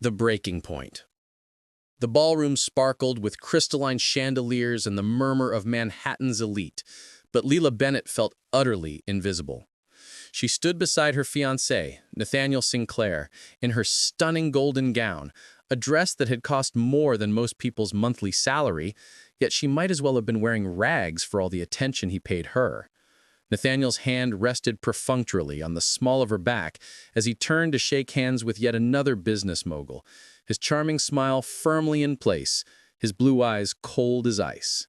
The breaking point. The ballroom sparkled with crystalline chandeliers and the murmur of Manhattan's elite, but Leela Bennett felt utterly invisible. She stood beside her fiancé, Nathaniel Sinclair, in her stunning golden gown, a dress that had cost more than most people's monthly salary, yet she might as well have been wearing rags for all the attention he paid her. Nathaniel's hand rested perfunctorily on the small of her back as he turned to shake hands with yet another business mogul, his charming smile firmly in place, his blue eyes cold as ice.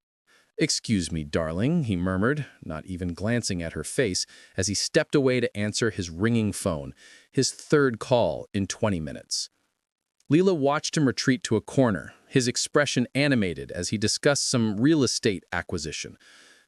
"Excuse me, darling," he murmured, not even glancing at her face, as he stepped away to answer his ringing phone, his third call in 20 minutes. Leela watched him retreat to a corner, his expression animated as he discussed some real estate acquisition.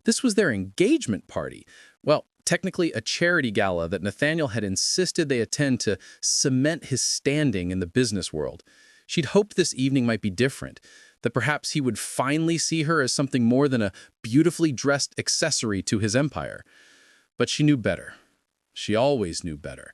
This was their engagement party. Well, technically a charity gala that Nathaniel had insisted they attend to cement his standing in the business world. She'd hoped this evening might be different, that perhaps he would finally see her as something more than a beautifully dressed accessory to his empire. But she knew better. She always knew better.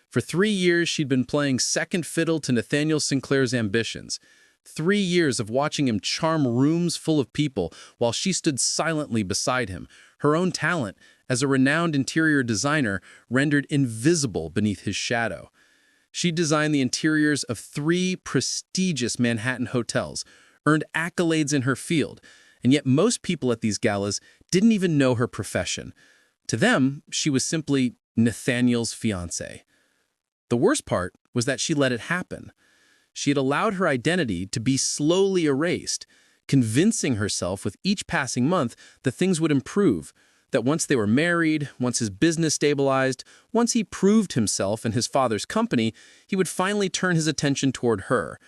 For 3 years, she'd been playing second fiddle to Nathaniel Sinclair's ambitions. 3 years of watching him charm rooms full of people while she stood silently beside him, her own talent, as a renowned interior designer, rendered invisible beneath his shadow. She designed the interiors of 3 prestigious Manhattan hotels, earned accolades in her field, and yet most people at these galas didn't even know her profession. To them, she was simply Nathaniel's fiancée. The worst part was that she let it happen. She had allowed her identity to be slowly erased, convincing herself with each passing month that things would improve, that once they were married, once his business stabilized, once he proved himself in his father's company, he would finally turn his attention toward her.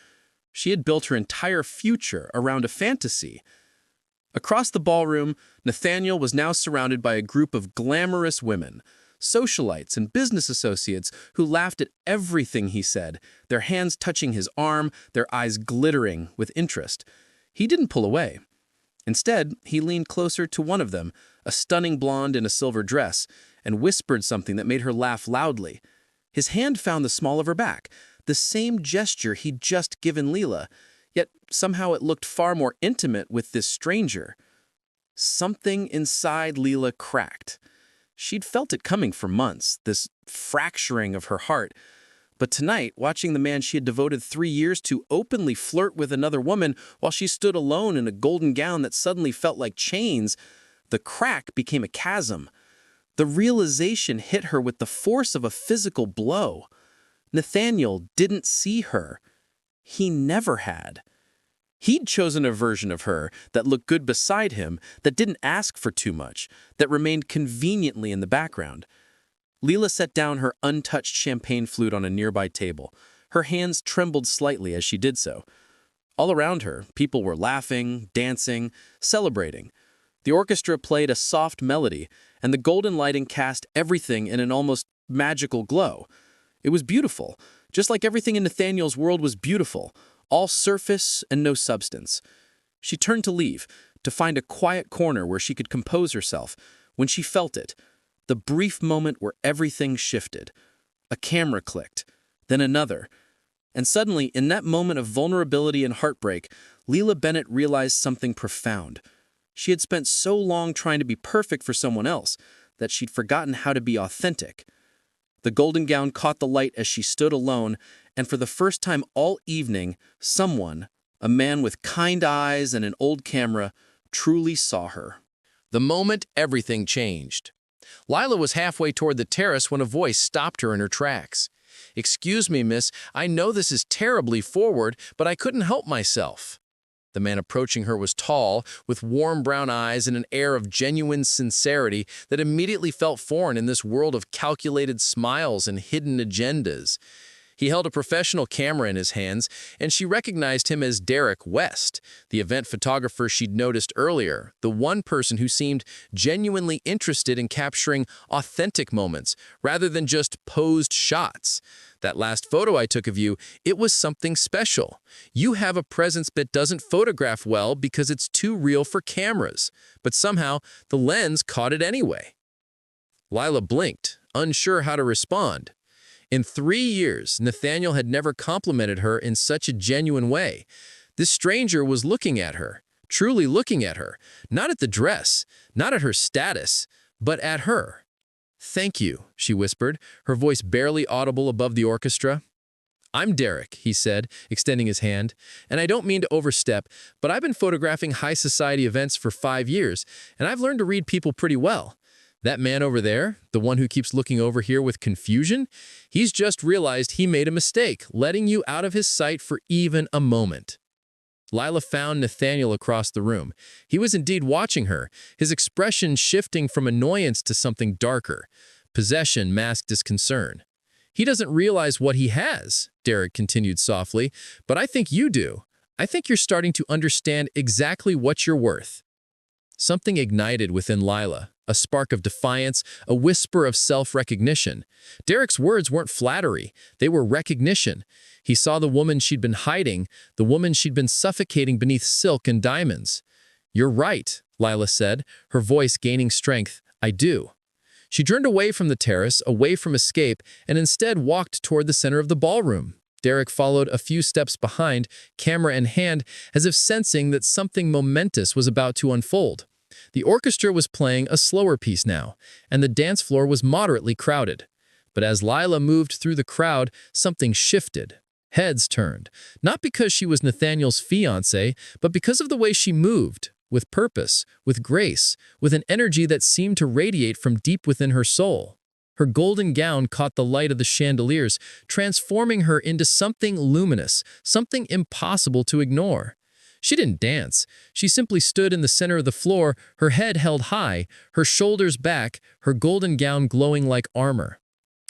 She had built her entire future around a fantasy. Across the ballroom, Nathaniel was now surrounded by a group of glamorous women, socialites and business associates who laughed at everything he said, their hands touching his arm, their eyes glittering with interest. He didn't pull away. Instead, he leaned closer to one of them, a stunning blonde in a silver dress, and whispered something that made her laugh loudly. His hand found the small of her back, the same gesture he'd just given Leela, yet somehow it looked far more intimate with this stranger. Something inside Leela cracked. She'd felt it coming for months, this fracturing of her heart. But tonight, watching the man she had devoted 3 years to openly flirt with another woman while she stood alone in a golden gown that suddenly felt like chains, the crack became a chasm. The realization hit her with the force of a physical blow. Nathaniel didn't see her. He never had. He'd chosen a version of her that looked good beside him, that didn't ask for too much, that remained conveniently in the background. Leela set down her untouched champagne flute on a nearby table. Her hands trembled slightly as she did so. All around her, people were laughing, dancing, celebrating. The orchestra played a soft melody, and the golden lighting cast everything in an almost magical glow. It was beautiful, just like everything in Nathaniel's world was beautiful, all surface and no substance. She turned to leave, to find a quiet corner where she could compose herself, when she felt it, the brief moment where everything shifted. A camera clicked, then another. And suddenly, in that moment of vulnerability and heartbreak, Leela Bennett realized something profound. She had spent so long trying to be perfect for someone else that she'd forgotten how to be authentic. The golden gown caught the light as she stood alone, and for the first time all evening, someone, a man with kind eyes and an old camera, truly saw her. The moment everything changed. Lila was halfway toward the terrace when a voice stopped her in her tracks. "Excuse me, miss, I know this is terribly forward, but I couldn't help myself." The man approaching her was tall, with warm brown eyes and an air of genuine sincerity that immediately felt foreign in this world of calculated smiles and hidden agendas. He held a professional camera in his hands, and she recognized him as Derek West, the event photographer she'd noticed earlier, the one person who seemed genuinely interested in capturing authentic moments rather than just posed shots. "That last photo I took of you, it was something special. You have a presence that doesn't photograph well because it's too real for cameras, but somehow the lens caught it anyway." Lila blinked, unsure how to respond. In 3 years, Nathaniel had never complimented her in such a genuine way. This stranger was looking at her, truly looking at her, not at the dress, not at her status, but at her. "Thank you," she whispered, her voice barely audible above the orchestra. "I'm Derek," he said, extending his hand, "and I don't mean to overstep, but I've been photographing high society events for 5 years, and I've learned to read people pretty well. That man over there, the one who keeps looking over here with confusion, he's just realized he made a mistake, letting you out of his sight for even a moment." Lila found Nathaniel across the room. He was indeed watching her, his expression shifting from annoyance to something darker. Possession masked his concern. "He doesn't realize what he has," Derek continued softly, "but I think you do. I think you're starting to understand exactly what you're worth." Something ignited within Lila, a spark of defiance, a whisper of self-recognition. Derek's words weren't flattery, they were recognition. He saw the woman she'd been hiding, the woman she'd been suffocating beneath silk and diamonds. "You're right," Lila said, her voice gaining strength. "I do." She turned away from the terrace, away from escape, and instead walked toward the center of the ballroom. Derek followed a few steps behind, camera in hand, as if sensing that something momentous was about to unfold. The orchestra was playing a slower piece now, and the dance floor was moderately crowded. But as Lila moved through the crowd, something shifted. Heads turned, not because she was Nathaniel's fiancé, but because of the way she moved, with purpose, with grace, with an energy that seemed to radiate from deep within her soul. Her golden gown caught the light of the chandeliers, transforming her into something luminous, something impossible to ignore. She didn't dance. She simply stood in the center of the floor, her head held high, her shoulders back, her golden gown glowing like armor.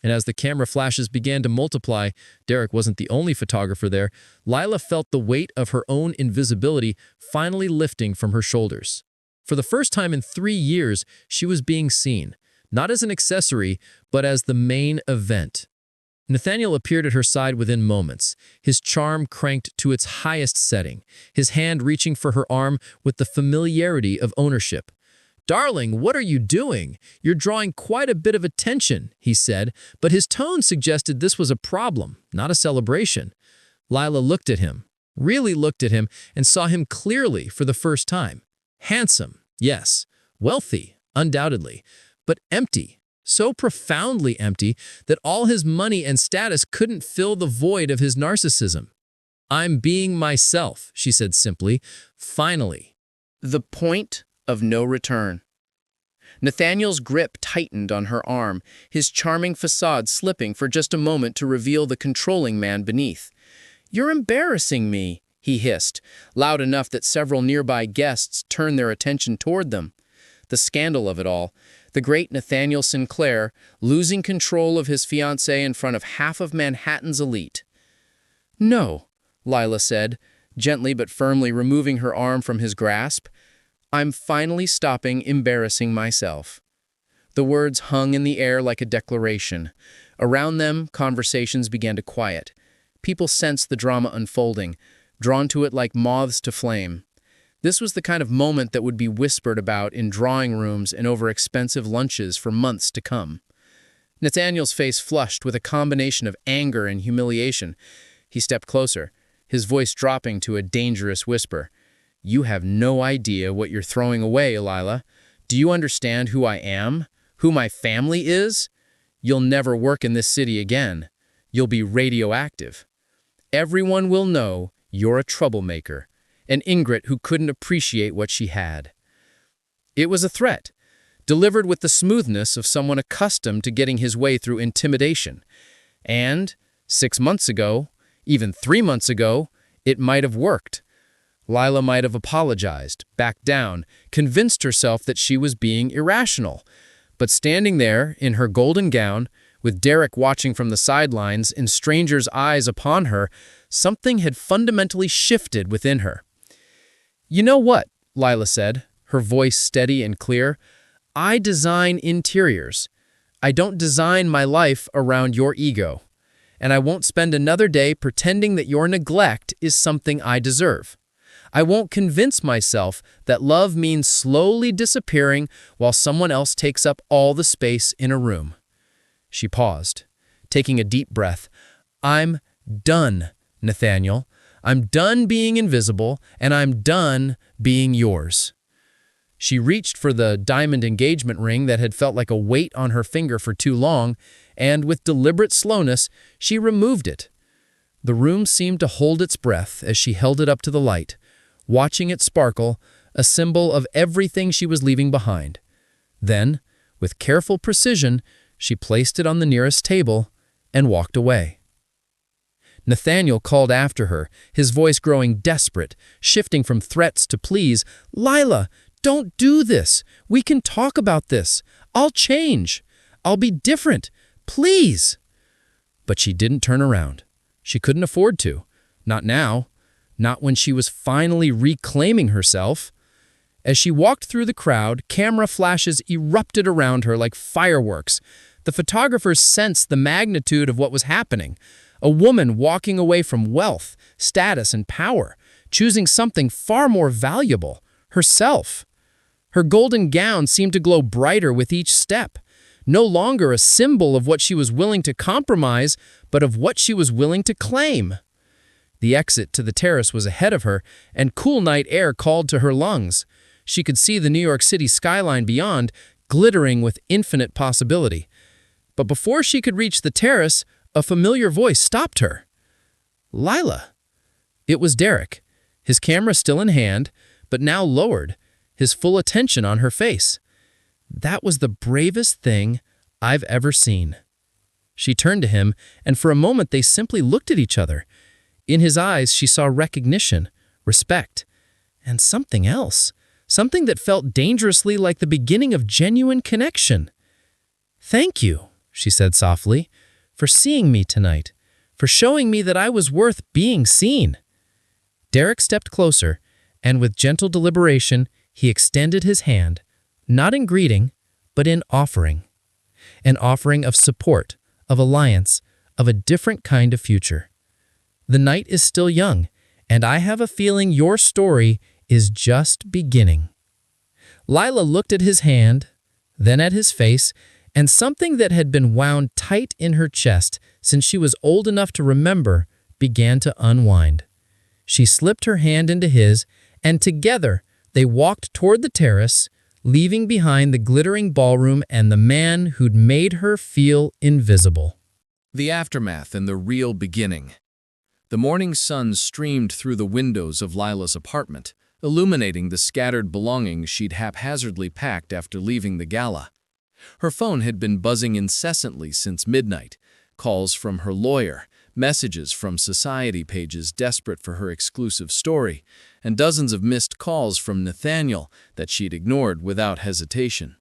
And as the camera flashes began to multiply, Derek wasn't the only photographer there. Lila felt the weight of her own invisibility finally lifting from her shoulders. For the first time in 3 years, she was being seen, not as an accessory, but as the main event. Nathaniel appeared at her side within moments, his charm cranked to its highest setting, his hand reaching for her arm with the familiarity of ownership. "Darling, what are you doing? You're drawing quite a bit of attention," he said, but his tone suggested this was a problem, not a celebration. Lila looked at him, really looked at him, and saw him clearly for the first time. Handsome, yes. Wealthy, undoubtedly. But empty, so profoundly empty that all his money and status couldn't fill the void of his narcissism. "I'm being myself," she said simply. "Finally." The point of no return. Nathaniel's grip tightened on her arm, his charming facade slipping for just a moment to reveal the controlling man beneath. "You're embarrassing me," he hissed, loud enough that several nearby guests turned their attention toward them. The scandal of it all, the great Nathaniel Sinclair losing control of his fiancée in front of half of Manhattan's elite. "No," Lila said, gently but firmly removing her arm from his grasp. "I'm finally stopping embarrassing myself." The words hung in the air like a declaration. Around them, conversations began to quiet. People sensed the drama unfolding, drawn to it like moths to flame. This was the kind of moment that would be whispered about in drawing rooms and over expensive lunches for months to come. Nathaniel's face flushed with a combination of anger and humiliation. He stepped closer, his voice dropping to a dangerous whisper. "You have no idea what you're throwing away, Lila. Do you understand who I am? Who my family is? You'll never work in this city again. You'll be radioactive. Everyone will know you're a troublemaker, an ingrate who couldn't appreciate what she had." It was a threat, delivered with the smoothness of someone accustomed to getting his way through intimidation. And 6 months ago, even 3 months ago, it might have worked. Lila might have apologized, backed down, convinced herself that she was being irrational. But standing there, in her golden gown, with Derek watching from the sidelines and strangers' eyes upon her, something had fundamentally shifted within her. "You know what?" Lila said, her voice steady and clear. "I design interiors. I don't design my life around your ego. And I won't spend another day pretending that your neglect is something I deserve. I won't convince myself that love means slowly disappearing while someone else takes up all the space in a room." She paused. taking a deep breath. "I'm done, Nathaniel. I'm done being invisible, and I'm done being yours." She reached for the diamond engagement ring that had felt like a weight on her finger for too long, and with deliberate slowness, she removed it. The room seemed to hold its breath as she held it up to the light, watching it sparkle, a symbol of everything she was leaving behind. Then, with careful precision, she placed it on the nearest table and walked away. Nathaniel called after her, his voice growing desperate, shifting from threats to pleas. "Lila, don't do this. We can talk about this. I'll change. I'll be different. Please." But she didn't turn around. She couldn't afford to. Not now. Not when she was finally reclaiming herself. As she walked through the crowd, camera flashes erupted around her like fireworks. The photographers sensed the magnitude of what was happening. A woman walking away from wealth, status, and power, choosing something far more valuable, herself. Her golden gown seemed to glow brighter with each step, no longer a symbol of what she was willing to compromise, but of what she was willing to claim. The exit to the terrace was ahead of her, and cool night air called to her lungs. She could see the New York City skyline beyond, glittering with infinite possibility. But before she could reach the terrace, a familiar voice stopped her. "Lila." It was Derek, his camera still in hand, but now lowered, his full attention on her face. "That was the bravest thing I've ever seen." She turned to him, and for a moment they simply looked at each other. In his eyes, she saw recognition, respect, and something else, something that felt dangerously like the beginning of genuine connection. "Thank you," she said softly, "for seeing me tonight, for showing me that I was worth being seen." Derek stepped closer, and with gentle deliberation, he extended his hand, not in greeting, but in offering. An offering of support, of alliance, of a different kind of future. The night is still young, and I have a feeling your story is just beginning. Lila looked at his hand, then at his face, and something that had been wound tight in her chest since she was old enough to remember began to unwind. She slipped her hand into his, and together they walked toward the terrace, leaving behind the glittering ballroom and the man who'd made her feel invisible. The aftermath and the real beginning. The morning sun streamed through the windows of Lila's apartment, illuminating the scattered belongings she'd haphazardly packed after leaving the gala. Her phone had been buzzing incessantly since midnight, calls from her lawyer, messages from society pages desperate for her exclusive story, and dozens of missed calls from Nathaniel that she'd ignored without hesitation.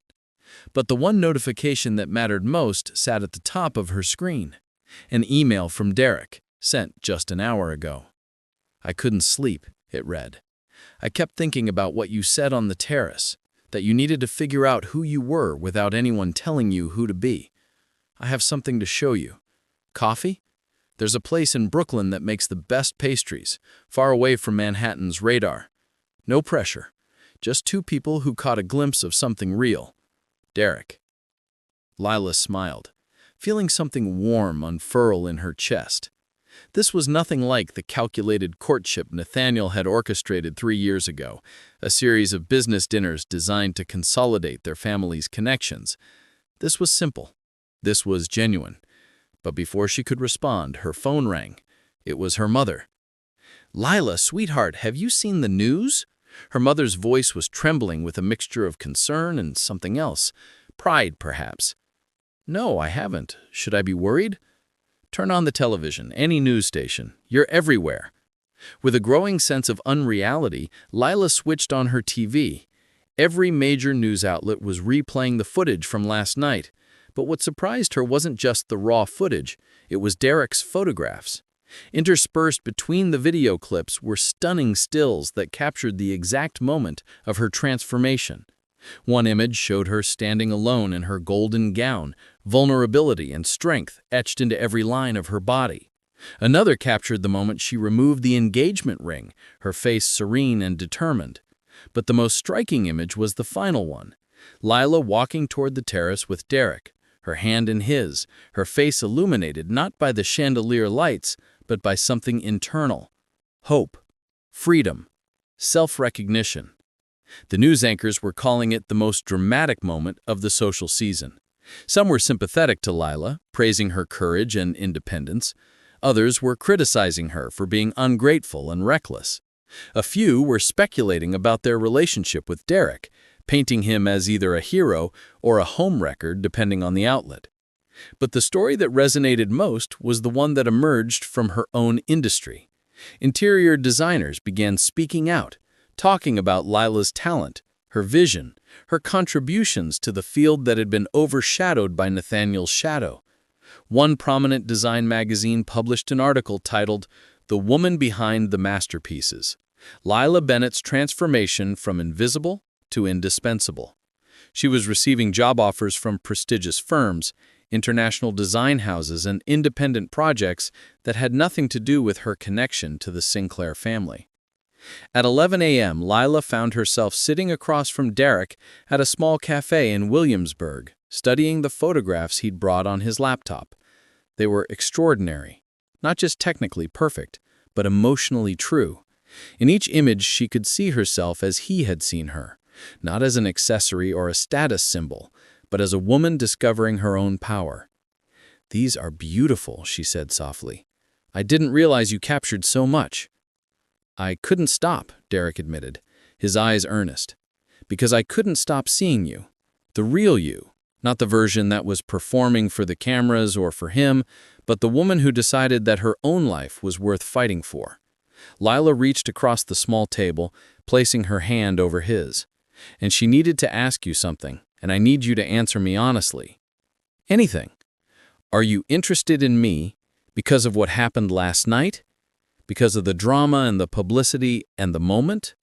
But the one notification that mattered most sat at the top of her screen. An email from Derek, sent just an hour ago. "I couldn't sleep," it read. "I kept thinking about what you said on the terrace, that you needed to figure out who you were without anyone telling you who to be. I have something to show you. Coffee? There's a place in Brooklyn that makes the best pastries, far away from Manhattan's radar. No pressure, just two people who caught a glimpse of something real. Derek." Lila smiled, feeling something warm unfurl in her chest. This was nothing like the calculated courtship Nathaniel had orchestrated 3 years ago, a series of business dinners designed to consolidate their family's connections. This was simple. This was genuine. But before she could respond, her phone rang. It was her mother. "Lila, sweetheart, have you seen the news?" Her mother's voice was trembling with a mixture of concern and something else. Pride, perhaps. "No, I haven't. Should I be worried?" "Turn on the television, any news station. You're everywhere." With a growing sense of unreality, Lila switched on her TV. Every major news outlet was replaying the footage from last night. But what surprised her wasn't just the raw footage, it was Derek's photographs. Interspersed between the video clips were stunning stills that captured the exact moment of her transformation. One image showed her standing alone in her golden gown, vulnerability and strength etched into every line of her body. Another captured the moment she removed the engagement ring, her face serene and determined. But the most striking image was the final one. Lila walking toward the terrace with Derek, her hand in his, her face illuminated not by the chandelier lights, but by something internal. Hope, freedom, self-recognition. The news anchors were calling it the most dramatic moment of the social season. Some were sympathetic to Lila, praising her courage and independence. Others were criticizing her for being ungrateful and reckless. A few were speculating about their relationship with Derek, painting him as either a hero or a homewrecker depending on the outlet. But the story that resonated most was the one that emerged from her own industry. Interior designers began speaking out, talking about Lila's talent, her vision, her contributions to the field that had been overshadowed by Nathaniel's shadow. One prominent design magazine published an article titled, "The Woman Behind the Masterpieces: Lila Bennett's Transformation from Invisible to Indispensable." She was receiving job offers from prestigious firms, international design houses, and independent projects that had nothing to do with her connection to the Sinclair family. At 11 a.m., Lila found herself sitting across from Derek at a small cafe in Williamsburg, studying the photographs he'd brought on his laptop. They were extraordinary, not just technically perfect, but emotionally true. In each image, she could see herself as he had seen her, not as an accessory or a status symbol, but as a woman discovering her own power. "These are beautiful," she said softly. "I didn't realize you captured so much." "I couldn't stop," Derek admitted, his eyes earnest, "because I couldn't stop seeing you. The real you, not the version that was performing for the cameras or for him, but the woman who decided that her own life was worth fighting for." Lila reached across the small table, placing her hand over his. "And she needed to ask you something, and I need you to answer me honestly. Anything. Are you interested in me because of what happened last night? Because of the drama and the publicity and the moment?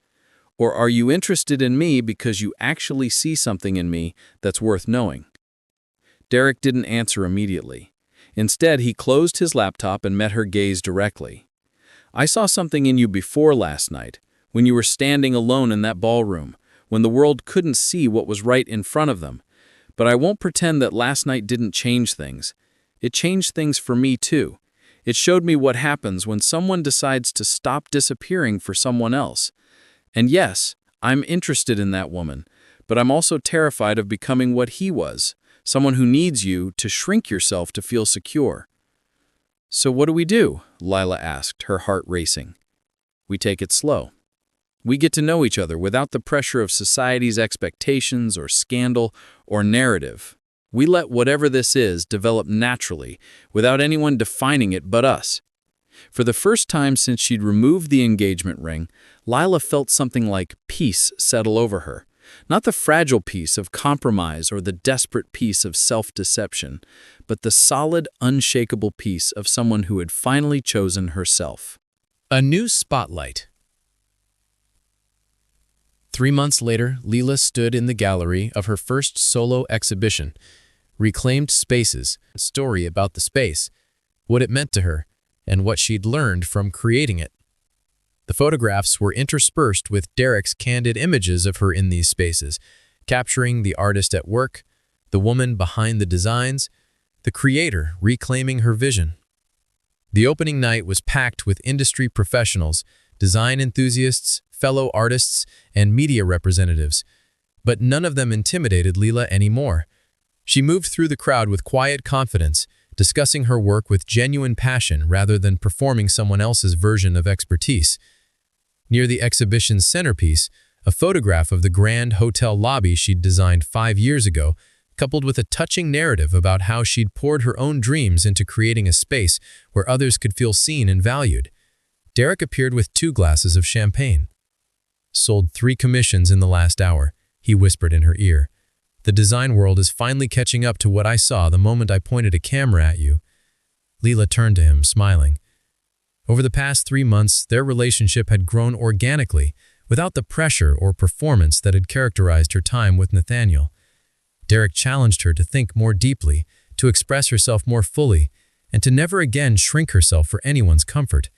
Or are you interested in me because you actually see something in me that's worth knowing?" Derek didn't answer immediately. Instead, he closed his laptop and met her gaze directly. "I saw something in you before last night, when you were standing alone in that ballroom, when the world couldn't see what was right in front of them. But I won't pretend that last night didn't change things. It changed things for me too. It showed me what happens when someone decides to stop disappearing for someone else. And yes, I'm interested in that woman, but I'm also terrified of becoming what he was, someone who needs you to shrink yourself to feel secure." "So what do we do?" Lila asked, her heart racing. "We take it slow. We get to know each other without the pressure of society's expectations or scandal or narrative. We let whatever this is develop naturally, without anyone defining it but us." For the first time since she'd removed the engagement ring, Lila felt something like peace settle over her. Not the fragile peace of compromise or the desperate peace of self-deception, but the solid, unshakable peace of someone who had finally chosen herself. A new spotlight. 3 months later, Lila stood in the gallery of her first solo exhibition, Reclaimed Spaces, a story about the space, what it meant to her, and what she'd learned from creating it. The photographs were interspersed with Derek's candid images of her in these spaces, capturing the artist at work, the woman behind the designs, the creator reclaiming her vision. The opening night was packed with industry professionals, design enthusiasts, fellow artists, and media representatives, but none of them intimidated Lila anymore. She moved through the crowd with quiet confidence, discussing her work with genuine passion rather than performing someone else's version of expertise. Near the exhibition's centerpiece, a photograph of the grand hotel lobby she'd designed 5 years ago, coupled with a touching narrative about how she'd poured her own dreams into creating a space where others could feel seen and valued. Derek appeared with 2 glasses of champagne. "Sold 3 commissions in the last hour," he whispered in her ear. "The design world is finally catching up to what I saw the moment I pointed a camera at you." Lila turned to him, smiling. Over the past 3 months, their relationship had grown organically, without the pressure or performance that had characterized her time with Nathaniel. Derek challenged her to think more deeply, to express herself more fully, and to never again shrink herself for anyone's comfort.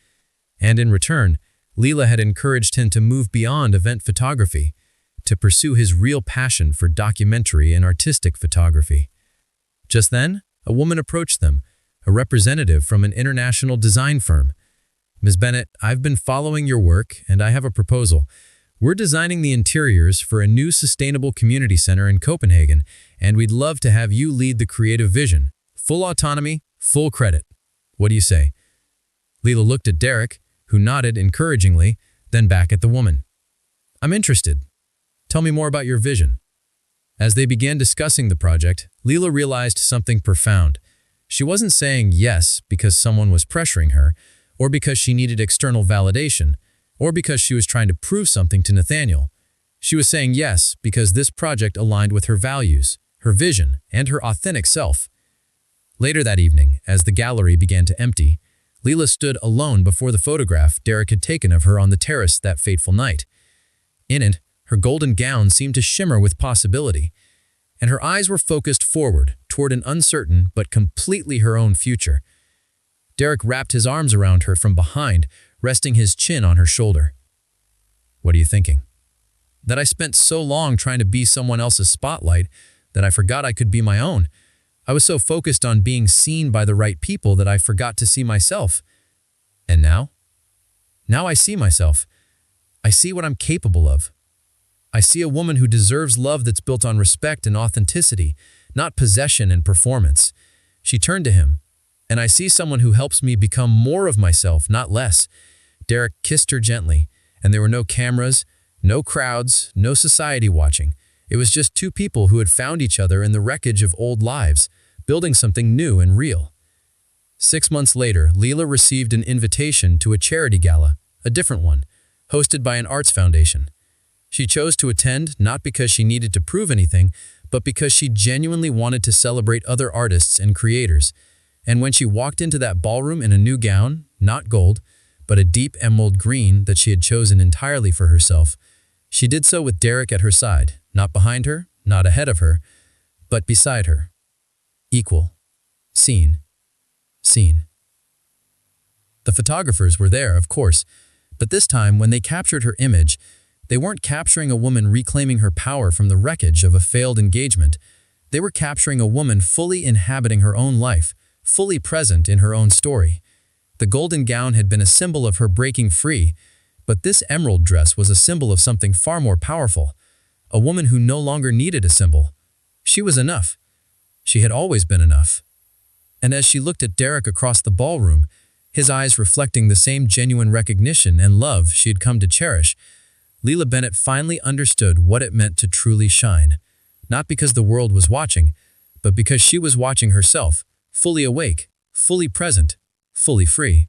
And in return, Lila had encouraged him to move beyond event photography, to pursue his real passion for documentary and artistic photography. Just then, a woman approached them, a representative from an international design firm. Ms. Bennett, I've been following your work, and I have a proposal. We're designing the interiors for a new sustainable community center in Copenhagen, and we'd love to have you lead the creative vision. Full autonomy, full credit. What do you say? Leela looked at Derek, who nodded encouragingly, then back at the woman. I'm interested. Tell me more about your vision. As they began discussing the project, Leela realized something profound. She wasn't saying yes because someone was pressuring her, or because she needed external validation, or because she was trying to prove something to Nathaniel. She was saying yes because this project aligned with her values, her vision, and her authentic self. Later that evening, as the gallery began to empty, Leela stood alone before the photograph Derek had taken of her on the terrace that fateful night. In it, her golden gown seemed to shimmer with possibility, and her eyes were focused forward toward an uncertain but completely her own future. Derek wrapped his arms around her from behind, resting his chin on her shoulder. What are you thinking? That I spent so long trying to be someone else's spotlight that I forgot I could be my own. I was so focused on being seen by the right people that I forgot to see myself. And now? Now I see myself. I see what I'm capable of. I see a woman who deserves love that's built on respect and authenticity, not possession and performance. She turned to him, and I see someone who helps me become more of myself, not less. Derek kissed her gently, and there were no cameras, no crowds, no society watching. It was just two people who had found each other in the wreckage of old lives, building something new and real. 6 months later, Leela received an invitation to a charity gala, a different one, hosted by an arts foundation. She chose to attend not because she needed to prove anything, but because she genuinely wanted to celebrate other artists and creators. And when she walked into that ballroom in a new gown, not gold, but a deep emerald green that she had chosen entirely for herself, she did so with Derek at her side, not behind her, not ahead of her, but beside her. Equal. Seen. Seen. The photographers were there, of course, but this time when they captured her image, they weren't capturing a woman reclaiming her power from the wreckage of a failed engagement. They were capturing a woman fully inhabiting her own life, fully present in her own story. The golden gown had been a symbol of her breaking free, but this emerald dress was a symbol of something far more powerful. A woman who no longer needed a symbol. She was enough. She had always been enough. And as she looked at Derek across the ballroom, his eyes reflecting the same genuine recognition and love she had come to cherish, Leela Bennett finally understood what it meant to truly shine. Not because the world was watching, but because she was watching herself, fully awake, fully present, fully free.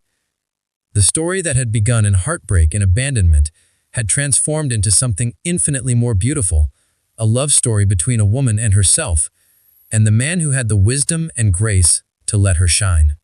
The story that had begun in heartbreak and abandonment had transformed into something infinitely more beautiful, a love story between a woman and herself, and the man who had the wisdom and grace to let her shine.